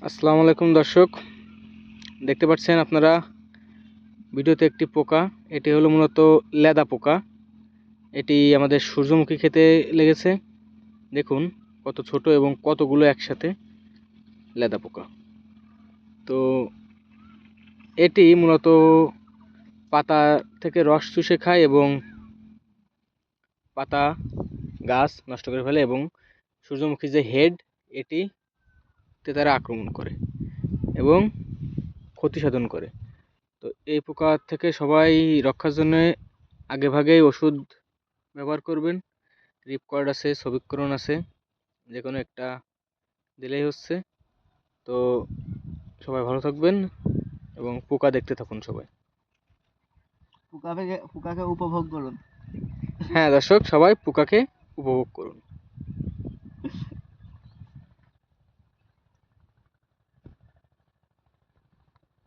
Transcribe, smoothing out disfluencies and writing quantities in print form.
আসসালামু আলাইকুম দর্শক, দেখতে পাচ্ছেন আপনারা ভিডিওতে একটি পোকা। এটি হলো মূলত লেদা পোকা। এটি আমাদের সূর্যমুখী ক্ষেতে লেগেছে। দেখুন কত ছোট এবং কতগুলো একসাথে লেদা পোকা। তো এটি মূলত পাতা থেকে রস চুষে খায় এবং পাতা গাছ নষ্ট করে ফেলে এবং সূর্যমুখী যে হেড এটিতে তারা আক্রমণ করে এবং ক্ষতি সাধন করে। তো এই পোকা থেকে সবাই রক্ষার জন্য আগেভাগেই ওষুধ ব্যবহার করবেন। রিপকর্ড আছে, সবিকরণ আছে, যে কোনো একটা দিলেই হচ্ছে। তো সবাই ভালো থাকবেন এবং পোকা দেখতে থাকুন সবাই। পোকাকে উপভোগ করুন। হ্যাঁ দর্শক, সবাই পোকাকে উপভোগ করুন।